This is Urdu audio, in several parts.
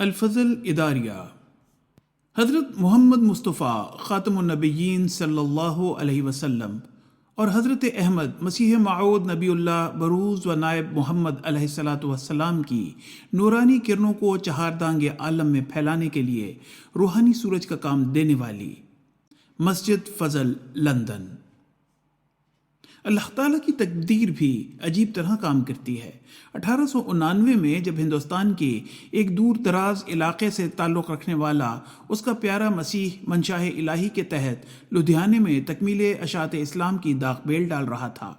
الفضل اداریہ حضرت محمد مصطفیٰ خاتم النبیین صلی اللہ علیہ وسلم اور حضرت احمد مسیح موعود نبی اللہ بروز و نائب محمد علیہ الصلاۃ والسلام کی نورانی کرنوں کو چہاردانگ عالم میں پھیلانے کے لیے روحانی سورج کا کام دینے والی مسجد فضل لندن۔ اللہ تعالیٰ کی تقدیر بھی عجیب طرح کام کرتی ہے۔ 1899 میں جب ہندوستان کے ایک دور دراز علاقے سے تعلق رکھنے والا اس کا پیارا مسیح منشاء الہی کے تحت لدھیانے میں تکمیل اشاعت اسلام کی داغ بیل ڈال رہا تھا،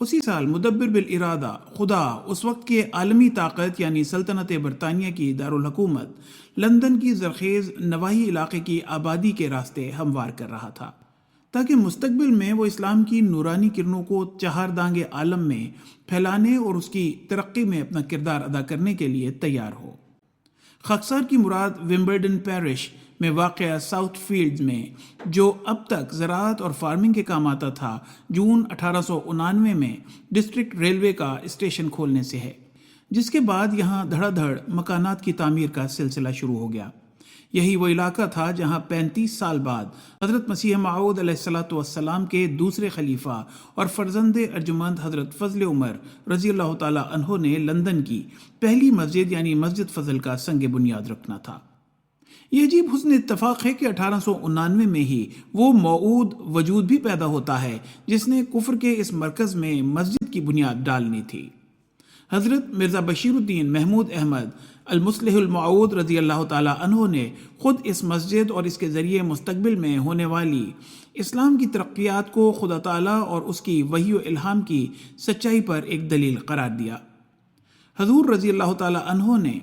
اسی سال مدبر بالارادہ خدا اس وقت کے عالمی طاقت یعنی سلطنت برطانیہ کی دارالحکومت لندن کی زرخیز نواحی علاقے کی آبادی کے راستے ہموار کر رہا تھا، تاکہ مستقبل میں وہ اسلام کی نورانی کرنوں کو چہاردانگ عالم میں پھیلانے اور اس کی ترقی میں اپنا کردار ادا کرنے کے لیے تیار ہو۔ خاکسار کی مراد ومبلڈن پیرش میں واقع ساؤتھ فیلڈز میں جو اب تک زراعت اور فارمنگ کے کام آتا تھا، جون 1899 میں ڈسٹرکٹ ریلوے کا اسٹیشن کھولنے سے ہے، جس کے بعد یہاں دھڑا دھڑ مکانات کی تعمیر کا سلسلہ شروع ہو گیا۔ یہی وہ علاقہ تھا جہاں 35 سال بعد حضرت مسیح موعود علیہ الصلاۃ والسلام کے دوسرے خلیفہ اور فرزند ارجمند حضرت فضل عمر رضی اللہ تعالی عنہ نے لندن کی پہلی مسجد یعنی مسجد فضل کا سنگ بنیاد رکھنا تھا۔ یہ عجیب حسن اتفاق ہے کہ 1899 میں ہی وہ موعود وجود بھی پیدا ہوتا ہے جس نے کفر کے اس مرکز میں مسجد کی بنیاد ڈالنی تھی۔ حضرت مرزا بشیر الدین محمود احمد المصلح الموعود رضی اللہ تعالی عنہ نے خود اس مسجد اور اس کے ذریعے مستقبل میں ہونے والی اسلام کی ترقیات کو خدا تعالی اور اس کی وحی و الہام کی سچائی پر ایک دلیل قرار دیا۔ حضور رضی اللہ تعالی عنہ نے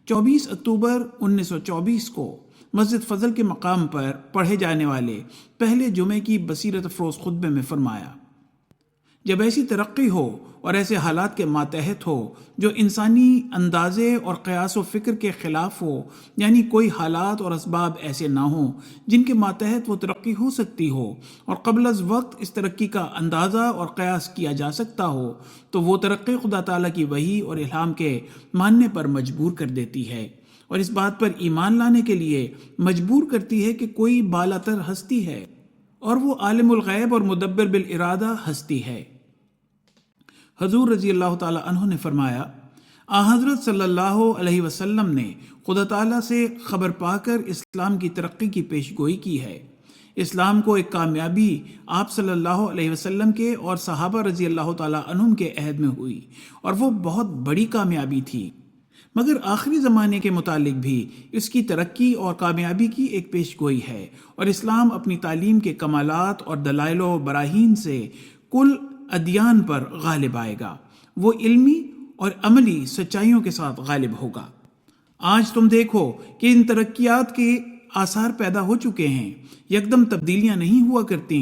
24 اکتوبر 1924 کو مسجد فضل کے مقام پر پڑھے جانے والے پہلے جمعے کی بصیرت افروز خطبے میں فرمایا، جب ایسی ترقی ہو اور ایسے حالات کے ماتحت ہو جو انسانی اندازے اور قیاس و فکر کے خلاف ہو، یعنی کوئی حالات اور اسباب ایسے نہ ہوں جن کے ماتحت وہ ترقی ہو سکتی ہو اور قبل از وقت اس ترقی کا اندازہ اور قیاس کیا جا سکتا ہو، تو وہ ترقی خدا تعالیٰ کی وحی اور الہام کے ماننے پر مجبور کر دیتی ہے اور اس بات پر ایمان لانے کے لیے مجبور کرتی ہے کہ کوئی بالاتر ہستی ہے اور وہ عالم الغیب اور مدبر بالارادہ ہستی ہے۔ حضور رضی اللہ تعالی عنہ نے فرمایا، حضرت صلی اللہ علیہ وسلم نے خدا تعالیٰ سے خبر پا کر اسلام کی ترقی کی پیش گوئی کی ہے۔ اسلام کو ایک کامیابی آپ صلی اللہ علیہ وسلم کے اور صحابہ رضی اللہ تعالی عنہم کے عہد میں ہوئی اور وہ بہت بڑی کامیابی تھی، مگر آخری زمانے کے متعلق بھی اس کی ترقی اور کامیابی کی ایک پیش گوئی ہے، اور اسلام اپنی تعلیم کے کمالات اور دلائل و براہین سے کل ادیان پر غالب آئے گا، وہ علمی اور عملی سچائیوں کے ساتھ غالب ہوگا۔ آج تم دیکھو کہ ان ترقیات کے آثار پیدا ہو چکے ہیں، یکدم تبدیلیاں نہیں ہوا کرتی۔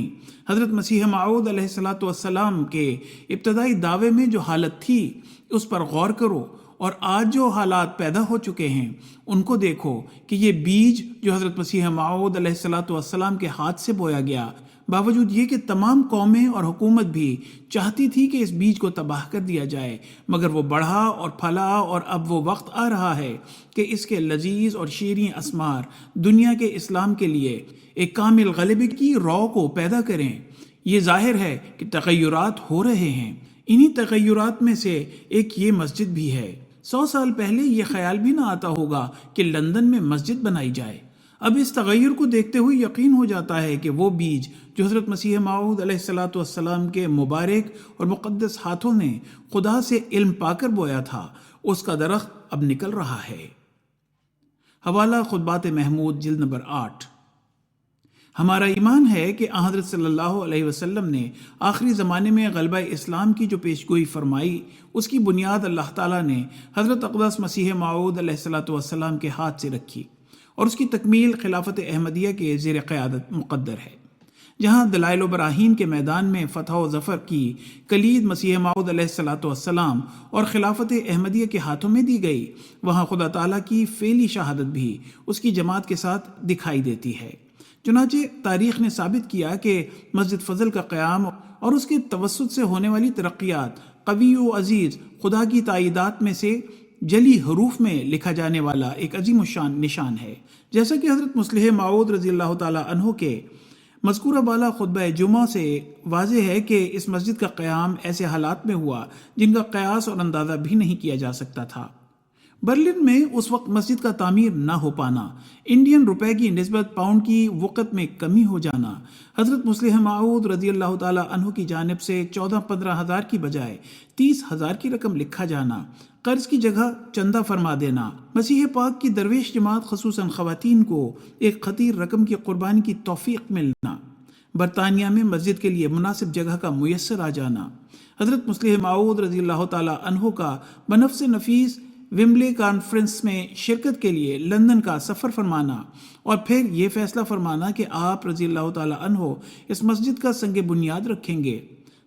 حضرت مسیح موعود علیہ الصلاۃ والسلام کے ابتدائی دعوے میں جو حالت تھی اس پر غور کرو، اور آج جو حالات پیدا ہو چکے ہیں ان کو دیکھو کہ یہ بیج جو حضرت مسیح موعود علیہ الصلاۃ والسلام کے ہاتھ سے بویا گیا، باوجود یہ کہ تمام قومیں اور حکومت بھی چاہتی تھی کہ اس بیج کو تباہ کر دیا جائے، مگر وہ بڑھا اور پھلا، اور اب وہ وقت آ رہا ہے کہ اس کے لذیذ اور شیریں اسمار دنیا کے اسلام کے لیے ایک کامل غلبے کی رو کو پیدا کریں۔ یہ ظاہر ہے کہ تغیرات ہو رہے ہیں، انہی تغیرات میں سے ایک یہ مسجد بھی ہے۔ 100 سال پہلے یہ خیال بھی نہ آتا ہوگا کہ لندن میں مسجد بنائی جائے۔ اب اس تغیر کو دیکھتے ہوئے یقین ہو جاتا ہے کہ وہ بیج جو حضرت مسیح موعود علیہ الصلاۃ والسلام کے مبارک اور مقدس ہاتھوں نے خدا سے علم پا کر بویا تھا، اس کا درخت اب نکل رہا ہے۔ حوالہ خطبات محمود جلد نمبر 8۔ ہمارا ایمان ہے کہ حضرت صلی اللہ علیہ وسلم نے آخری زمانے میں غلبہ اسلام کی جو پیش گوئی فرمائی، اس کی بنیاد اللہ تعالیٰ نے حضرت اقدس مسیح موعود علیہ الصلاۃ والسلام کے ہاتھ سے رکھی، اور اس کی تکمیل خلافت احمدیہ کے زیر قیادت مقدر ہے۔ جہاں دلائل و براہین کے میدان میں فتح و ظفر کی کلید مسیح موعود علیہ الصلاۃ والسلام اور خلافت احمدیہ کے ہاتھوں میں دی گئی، وہاں خدا تعالیٰ کی فعلی شہادت بھی اس کی جماعت کے ساتھ دکھائی دیتی ہے۔ چنانچہ تاریخ نے ثابت کیا کہ مسجد فضل کا قیام اور اس کے توسط سے ہونے والی ترقیات قوی و عزیز خدا کی تائیدات میں سے جلی حروف میں لکھا جانے والا ایک عظیم الشان نشان ہے۔ جیسا کہ حضرت مصلح موعود رضی اللہ تعالیٰ عنہ کے مذکورہ بالا خطبہ جمعہ سے واضح ہے کہ اس مسجد کا قیام ایسے حالات میں ہوا جن کا قیاس اور اندازہ بھی نہیں کیا جا سکتا تھا۔ برلن میں اس وقت مسجد کا تعمیر نہ ہو پانا، انڈین روپے کی نسبت پاؤنڈ کی وقت میں کمی ہو جانا، حضرت مصلح موعود رضی اللہ تعالیٰ عنہ کی جانب سے 14-15 ہزار کی بجائے 30 ہزار کی رقم لکھا جانا، قرض کی جگہ چندہ فرما دینا، مسیح پاک کی درویش جماعت خصوصاً خواتین کو ایک خطیر رقم کی قربانی کی توفیق ملنا، برطانیہ میں مسجد کے لیے مناسب جگہ کا میسر آ جانا، حضرت مصلح موعود رضی اللہ تعالیٰ عنہ کا بنفس نفیس ومبلے کانفرنس میں شرکت کے لیے لندن کا سفر فرمانا، اور پھر یہ فیصلہ فرمانا کہ آپ رضی اللہ تعالیٰ عنہ اس مسجد کا سنگ بنیاد رکھیں گے،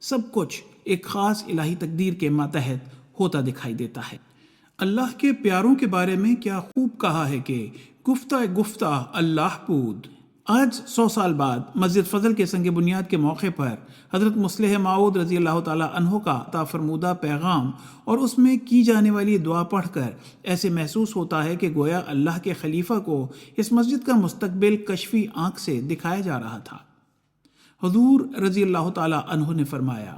سب کچھ ایک خاص الہی تقدیر کے ماتحت ہوتا دکھائی دیتا ہے۔ اللہ کے پیاروں کے بارے میں کیا خوب کہا ہے کہ گفتہ اللہ پود۔ آج 100 سال بعد مسجد فضل کے سنگ بنیاد کے موقع پر حضرت مصلح موعود رضی اللہ تعالیٰ عنہ کا عطا فرمودہ پیغام اور اس میں کی جانے والی دعا پڑھ کر ایسے محسوس ہوتا ہے کہ گویا اللہ کے خلیفہ کو اس مسجد کا مستقبل کشفی آنکھ سے دکھایا جا رہا تھا۔ حضور رضی اللہ تعالیٰ عنہ نے فرمایا: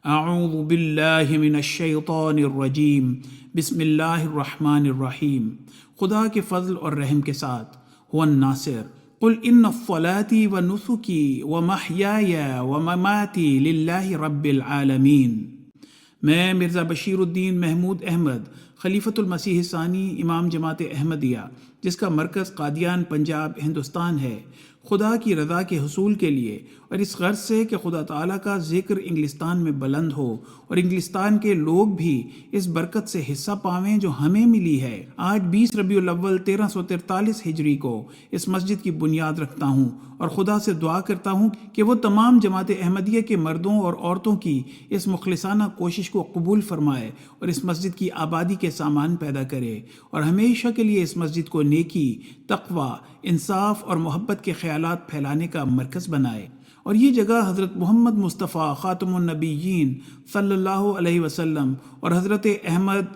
اعوذ باللہ من الشیطان الرجیم، بسم اللہ الرحمن الرحیم، خدا کے فضل اور رحم کے ساتھ، هو الناصر، قل ان صلاتي ونسكي ومحياي ومماتي لله رب العالمین۔ میں مرزا بشیر الدین محمود احمد خلیفۃ المسیح ثانی امام جماعت احمدیہ، جس کا مرکز قادیان پنجاب ہندوستان ہے، خدا کی رضا کے حصول کے لیے اور اس غرض سے کہ خدا تعالیٰ کا ذکر انگلستان میں بلند ہو اور انگلستان کے لوگ بھی اس برکت سے حصہ پاویں جو ہمیں ملی ہے، آج 20 ربیع الاول 1343 ہجری کو اس مسجد کی بنیاد رکھتا ہوں اور خدا سے دعا کرتا ہوں کہ وہ تمام جماعت احمدیہ کے مردوں اور عورتوں کی اس مخلصانہ کوشش کو قبول فرمائے اور اس مسجد کی آبادی کے سامان پیدا کرے اور ہمیشہ کے لیے اس مسجد کو نیکی، تقوی، انصاف اور محبت کے خیالات پھیلانے کا مرکز بنائے، اور یہ جگہ حضرت محمد مصطفیٰ خاتم النبیین صلی اللہ علیہ وسلم اور حضرت احمد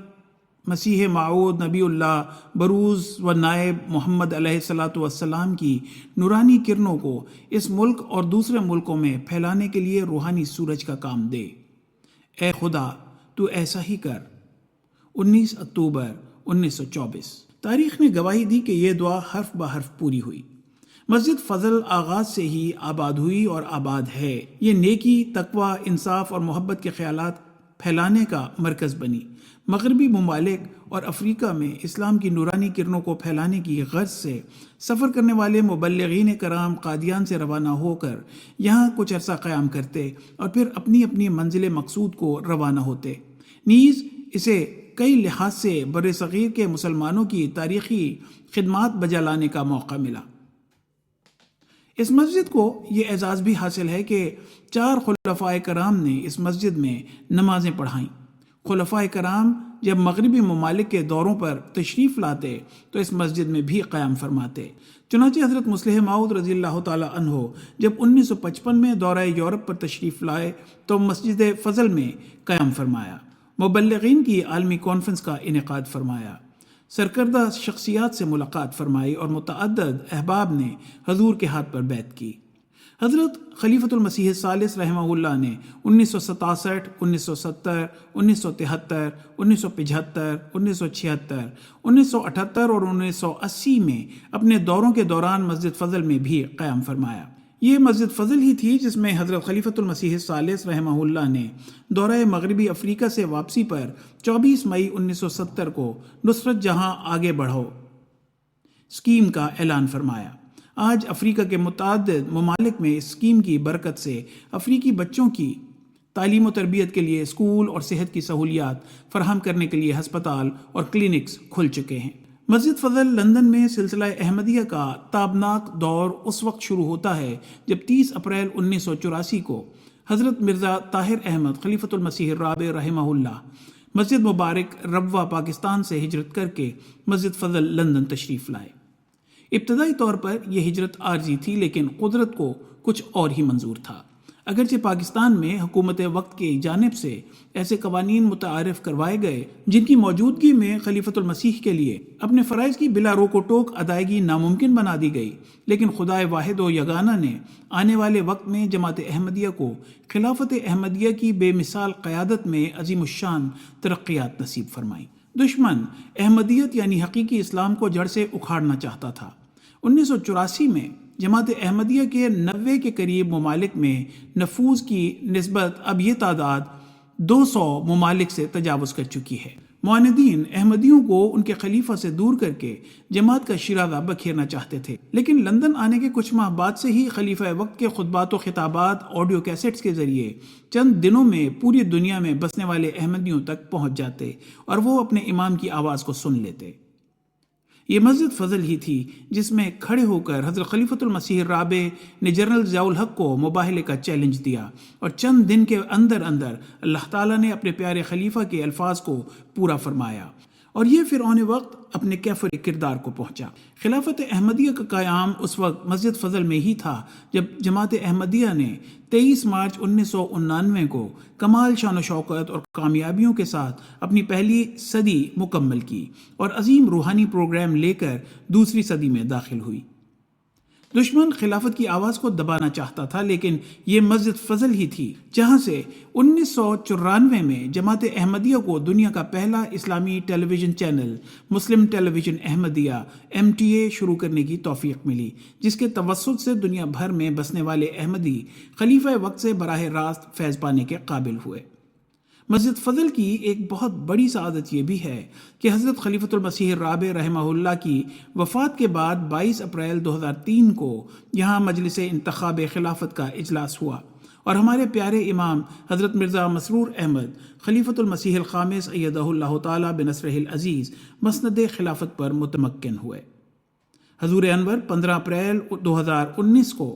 مسیح موعود نبی اللہ بروز و نائب محمد علیہ الصلاۃ والسلام کی نورانی کرنوں کو اس ملک اور دوسرے ملکوں میں پھیلانے کے لیے روحانی سورج کا کام دے۔ اے خدا تو ایسا ہی کر۔ 19 اکتوبر 1924۔ تاریخ نے گواہی دی کہ یہ دعا حرف بہ حرف پوری ہوئی۔ مسجد فضل آغاز سے ہی آباد ہوئی اور آباد ہے۔ یہ نیکی، تقوی، انصاف اور محبت کے خیالات پھیلانے کا مرکز بنی۔ مغربی ممالک اور افریقہ میں اسلام کی نورانی کرنوں کو پھیلانے کی غرض سے سفر کرنے والے مبلغین کرام قادیان سے روانہ ہو کر یہاں کچھ عرصہ قیام کرتے اور پھر اپنی اپنی منزل مقصود کو روانہ ہوتے۔ نیز اسے کئی لحاظ سے بر صغیر کے مسلمانوں کی تاریخی خدمات بجا لانے کا موقع ملا۔ اس مسجد کو یہ اعزاز بھی حاصل ہے کہ 4 خلفائے کرام نے اس مسجد میں نمازیں پڑھائیں۔ خلفائے کرام جب مغربی ممالک کے دوروں پر تشریف لاتے تو اس مسجد میں بھی قیام فرماتے۔ چنانچہ حضرت مصلح موعود رضی اللہ تعالیٰ عنہ جب 1955 میں دورہ یورپ پر تشریف لائے تو مسجد فضل میں قیام فرمایا، مبلغین کی عالمی کانفرنس کا انعقاد فرمایا، سرکردہ شخصیات سے ملاقات فرمائی اور متعدد احباب نے حضور کے ہاتھ پر بیعت کی۔ حضرت خلیفۃ المسیح الثالث رحمہ اللہ نے 1967، 1970، 1973، 1975، 1976، 1978 اور 1980 میں اپنے دوروں کے دوران مسجد فضل میں بھی قیام فرمایا۔ یہ مسجد فضل ہی تھی جس میں حضرت خلیفۃ المسیح الثالث رحمہ اللہ نے دورہ مغربی افریقہ سے واپسی پر 24 مئی 1970 کو نصرت جہاں آگے بڑھو اسکیم کا اعلان فرمایا۔ آج افریقہ کے متعدد ممالک میں اس اسکیم کی برکت سے افریقی بچوں کی تعلیم و تربیت کے لیے اسکول اور صحت کی سہولیات فراہم کرنے کے لیے ہسپتال اور کلینکس کھل چکے ہیں۔ مسجد فضل لندن میں سلسلہ احمدیہ کا تابناک دور اس وقت شروع ہوتا ہے جب 30 اپریل 1984 کو حضرت مرزا طاہر احمد خلیفۃ المسیح الرابع رحمہ اللہ مسجد مبارک ربوہ پاکستان سے ہجرت کر کے مسجد فضل لندن تشریف لائے۔ ابتدائی طور پر یہ ہجرت عارضی تھی، لیکن قدرت کو کچھ اور ہی منظور تھا۔ اگرچہ پاکستان میں حکومت وقت کی جانب سے ایسے قوانین متعارف کروائے گئے جن کی موجودگی میں خلیفۃ المسیح کے لیے اپنے فرائض کی بلا روک و ٹوک ادائیگی ناممکن بنا دی گئی، لیکن خدائے واحد و یگانہ نے آنے والے وقت میں جماعت احمدیہ کو خلافت احمدیہ کی بے مثال قیادت میں عظیم الشان ترقیات نصیب فرمائی۔ دشمن احمدیت یعنی حقیقی اسلام کو جڑ سے اکھاڑنا چاہتا تھا۔ 1984 میں جماعت احمدیہ کے 90 کے قریب ممالک میں نفوذ کی نسبت اب یہ تعداد 200 ممالک سے تجاوز کر چکی ہے۔ معاندین احمدیوں کو ان کے خلیفہ سے دور کر کے جماعت کا شیرازہ بکھیرنا چاہتے تھے، لیکن لندن آنے کے کچھ ماہ بعد سے ہی خلیفہ وقت کے خطبات و خطابات آڈیو کیسٹس کے ذریعے چند دنوں میں پوری دنیا میں بسنے والے احمدیوں تک پہنچ جاتے اور وہ اپنے امام کی آواز کو سن لیتے۔ یہ مسجد فضل ہی تھی جس میں کھڑے ہو کر حضرت خلیفۃ المسیح الرابع نے جنرل ضیاء الحق کو مباہلے کا چیلنج دیا، اور چند دن کے اندر اللہ تعالیٰ نے اپنے پیارے خلیفہ کے الفاظ کو پورا فرمایا، اور یہ فرعون وقت اپنے کیفر کردار کو پہنچا۔ خلافت احمدیہ کا قیام اس وقت مسجد فضل میں ہی تھا جب جماعت احمدیہ نے 23 مارچ 1999 کو کمال شان و شوکت اور کامیابیوں کے ساتھ اپنی پہلی صدی مکمل کی اور عظیم روحانی پروگرام لے کر دوسری صدی میں داخل ہوئی۔ دشمن خلافت کی آواز کو دبانا چاہتا تھا، لیکن یہ مسجد فضل ہی تھی جہاں سے 1994 میں جماعت احمدیہ کو دنیا کا پہلا اسلامی ٹیلی ویژن چینل مسلم ٹیلی ویژن احمدیہ MTA شروع کرنے کی توفیق ملی، جس کے توسط سے دنیا بھر میں بسنے والے احمدی خلیفہ وقت سے براہ راست فیض پانے کے قابل ہوئے۔ مسجد فضل کی ایک بہت بڑی سعادت یہ بھی ہے کہ حضرت خلیفۃ المسیح الرابع رحمہ اللہ کی وفات کے بعد 22 اپریل 2003 کو یہاں مجلس انتخاب خلافت کا اجلاس ہوا، اور ہمارے پیارے امام حضرت مرزا مسرور احمد خلیفۃ المسیح الخامس ایدہ اللہ تعالی بنصرہ العزیز مسند خلافت پر متمکن ہوئے۔ حضور انور 15 اپریل 2019 کو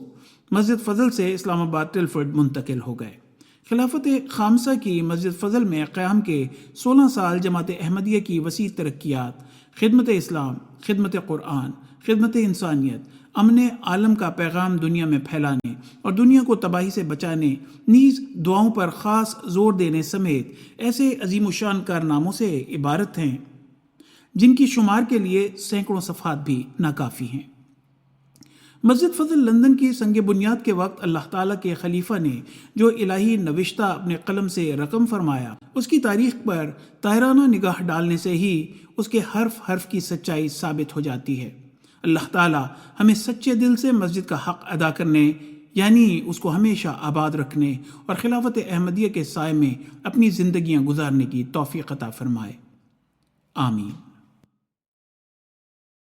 مسجد فضل سے اسلام آباد ٹلفرڈ منتقل ہو گئے۔ خلافت خامسہ کی مسجد فضل میں قیام کے 16 سال جماعت احمدیہ کی وسیع ترقیات، خدمت اسلام، خدمت قرآن، خدمت انسانیت، امن عالم کا پیغام دنیا میں پھیلانے اور دنیا کو تباہی سے بچانے، نیز دعاؤں پر خاص زور دینے سمیت ایسے عظیم الشان کارناموں سے عبارت ہیں جن کی شمار کے لیے سینکڑوں صفحات بھی ناکافی ہیں۔ مسجد فضل لندن کی سنگ بنیاد کے وقت اللہ تعالیٰ کے خلیفہ نے جو الہی نوشتہ اپنے قلم سے رقم فرمایا، اس کی تاریخ پر طاہرانہ نگاہ ڈالنے سے ہی اس کے حرف حرف کی سچائی ثابت ہو جاتی ہے۔ اللہ تعالیٰ ہمیں سچے دل سے مسجد کا حق ادا کرنے، یعنی اس کو ہمیشہ آباد رکھنے اور خلافت احمدیہ کے سائے میں اپنی زندگیاں گزارنے کی توفیق عطا فرمائے۔ آمین۔